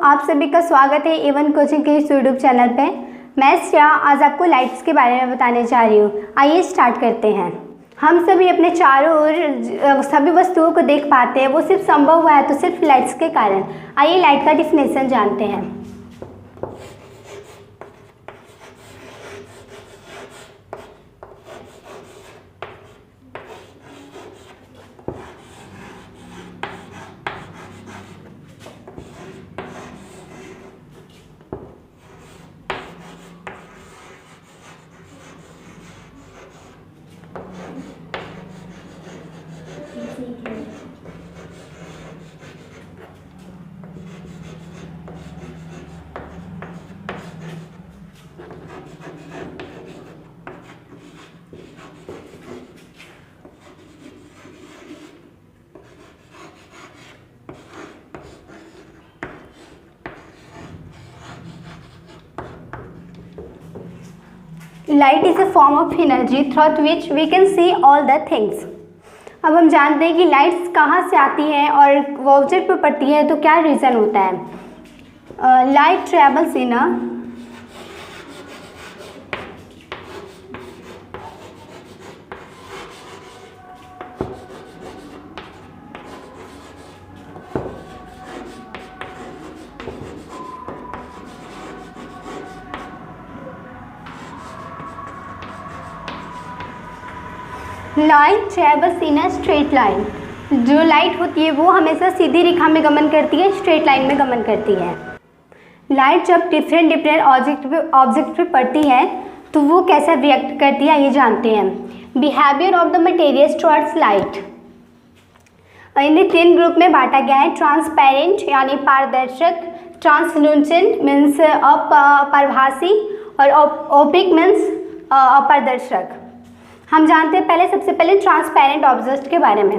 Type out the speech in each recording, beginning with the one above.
आप सभी का स्वागत है एवन कोचिंग के इस यूट्यूब चैनल पे। मैं श्रेया आज आपको लाइट्स के बारे में बताने जा रही हूँ। आइए स्टार्ट करते हैं। हम सभी अपने चारों ओर सभी वस्तुओं को देख पाते हैं, वो सिर्फ संभव हुआ है तो सिर्फ लाइट्स के कारण। आइए लाइट का डिफिनेशन जानते हैं। Light is a form of energy through which we can see all the things. अब हम जानते हैं कि लाइट्स कहाँ से आती हैं और वो ऑब्जेक्ट पर पड़ती है तो क्या रीज़न होता है। Light travels in a light travels in a straight line. जो लाइट होती है वो हमेशा सीधी रेखा में गमन करती है, स्ट्रेट लाइन में गमन करती है। लाइट जब डिफरेंट ऑब्जेक्ट पे पड़ती है तो वो कैसा रिएक्ट करती है ये जानते हैं। Behaviour of the materials towards light इन्हें 3 ग्रुप में बांटा गया है। ट्रांसपेरेंट यानी पारदर्शक, ट्रांसलूसेंट मीन्स अपारभासी और ओपिक मीन्स अपारदर्शक। हम जानते हैं सबसे पहले ट्रांसपेरेंट ऑब्जेक्ट के बारे में।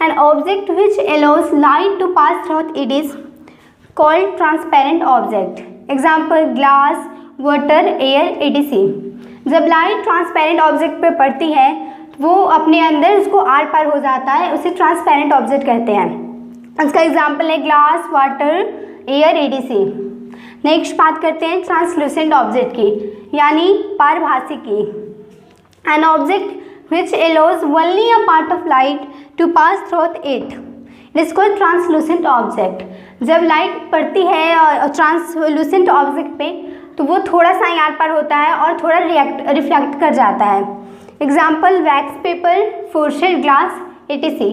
An object which allows light to pass through it is called transparent object. Example glass, water, air, etc. जब लाइट ट्रांसपेरेंट ऑब्जेक्ट पे पड़ती है वो अपने अंदर उसको आर पार हो जाता है, उसे ट्रांसपेरेंट ऑब्जेक्ट कहते हैं। उसका एग्जाम्पल है glass, water, air, etc. Next बात करते हैं ट्रांसलूसेंट ऑब्जेक्ट की, यानी पारभासी की। An object which allows only a part of light to pass through it. It is called translucent object. जब लाइट पड़ती है ट्रांसलूसेंट ऑब्जेक्ट पे तो वो थोड़ा सा यहाँ पर होता है और थोड़ा रिफ्लेक्ट कर जाता है। Example wax paper, forced glass, etc.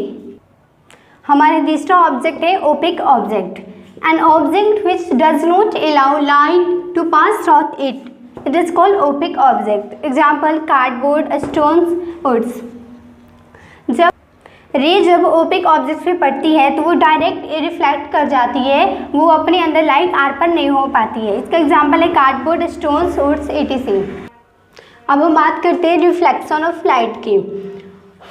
हमारे दूसरा ऑब्जेक्ट है OPEC object. An object which does not allow light to pass through it. It is called opaque object. Example cardboard, stones, woods. जब ओपिक ऑब्जेक्ट पे पड़ती है तो वो direct reflect कर जाती है, वो अपने अंदर लाइट आर पर नहीं हो पाती है। इसका एग्जाम्पल है कार्डबोर्ड, स्टोन्स, वुड्स, etc. अब हम बात करते हैं रिफ्लेक्शन ऑफ लाइट की।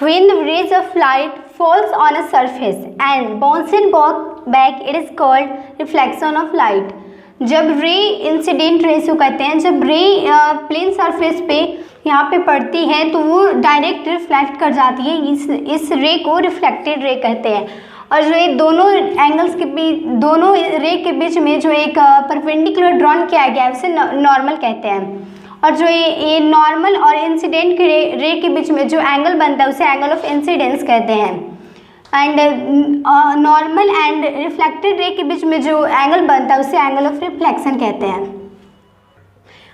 When the rays of light falls on a surface and bounces back, it is called reflection of light. जब रे इंसिडेंट रेस को कहते हैं, जब रे प्लेन सरफेस पे यहाँ पे पड़ती है तो वो डायरेक्ट रिफ्लेक्ट कर जाती है, इस रे को रिफ्लेक्टेड रे कहते हैं। और जो ये दोनों एंगल्स के बीच, दोनों रे के बीच में जो एक परपेंडिकुलर ड्रॉन किया गया है उसे नॉर्मल कहते हैं। और जो ये नॉर्मल और इंसिडेंट के रे के बीच में जो एंगल बनता है उसे एंगल ऑफ इंसिडेंस कहते हैं। एंड नॉर्मल एंड रिफ्लेक्टेड रे के बीच में जो एंगल बनता है उसे एंगल ऑफ रिफ्लेक्शन कहते हैं।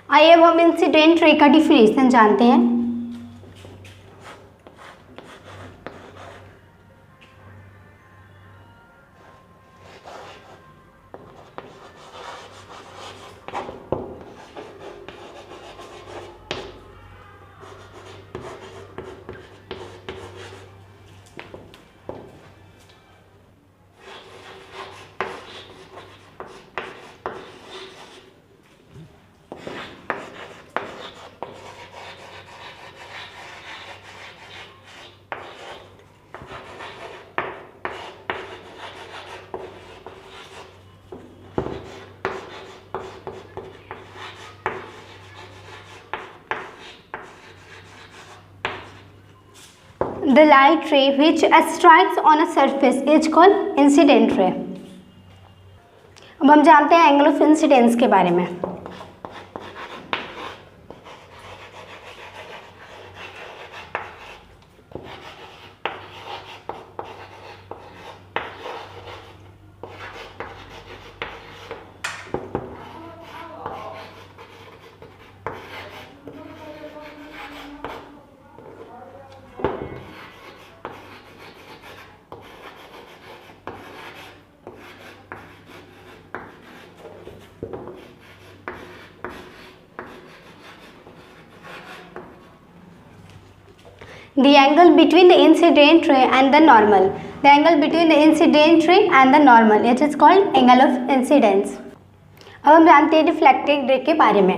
आइए अब हम इंसिडेंट रे का डिफिनेशन जानते हैं। The light ray which strikes on a surface is called incident ray. अब हम जानते हैं एंगल ऑफ इंसिडेंस के बारे में। The angle between the incident ray and the normal. The angle between the incident ray and the normal. It is called angle of incidence. अब हम जानते हैं रिफ्लेक्टेड रे के बारे में।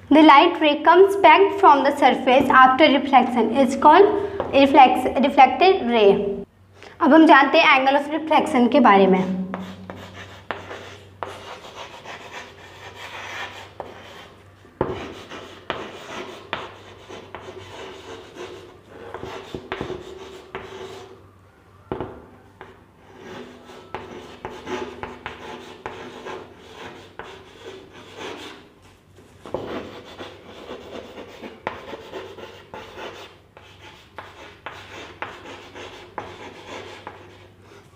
The light ray comes back from the surface after reflection. It's called reflected ray. अब हम जानते हैं एंगल ऑफ रिफ्लेक्शन के बारे में।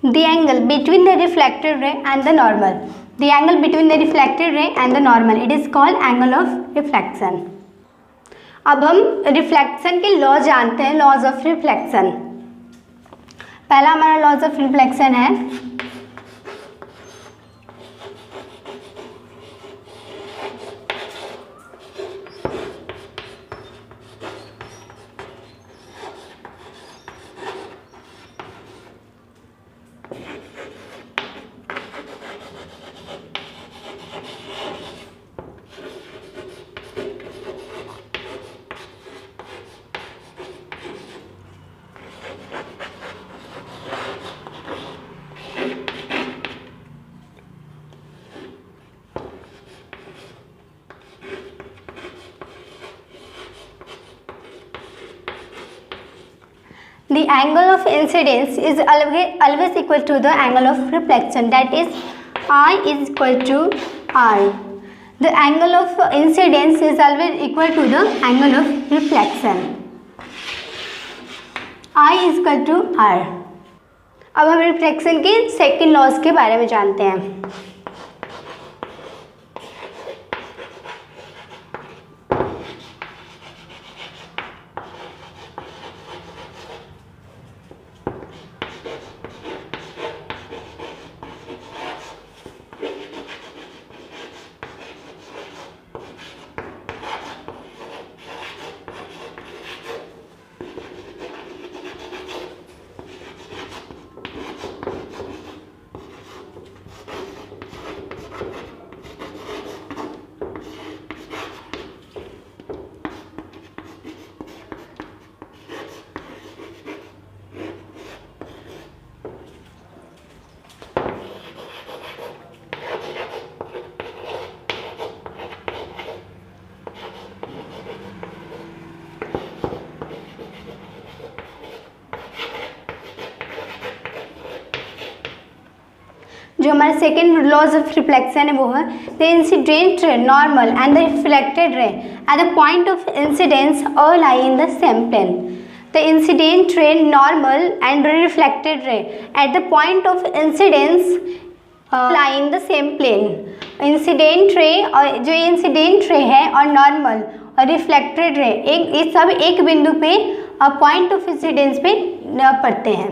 The angle between the reflected ray and the normal. The angle between the reflected ray and the normal. It is called angle of reflection. अब हम reflection के लॉ जानते हैं, लॉज ऑफ रिफ्लेक्शन। पहला हमारा लॉज ऑफ रिफ्लेक्शन है the angle of incidence is always equal to the angle of reflection, that is I is equal to R. The angle of incidence is always equal to the angle of reflection. I is equal to R. अब हम reflection के second laws के बारे में जानते हैं। जो हमारा सेकेंड लॉज ऑफ रिफ्लेक्शन है वो है the incident ray normal and the reflected ray at the point of incidence all lie in the same plane. The incident ray normal and reflected ray at the point of incidence lie in the same plane. Incident ray और जो incident ray है और normal और reflected ray ये सब एक बिंदु पे पॉइंट ऑफ इंसिडेंस पे पड़ते हैं।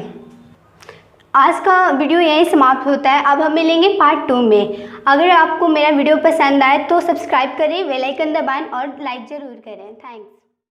आज का वीडियो यहीं समाप्त होता है। अब हम मिलेंगे पार्ट 2 में। अगर आपको मेरा वीडियो पसंद आए तो सब्सक्राइब करें, बेल आइकन दबाएं और लाइक ज़रूर करें। थैंक्स।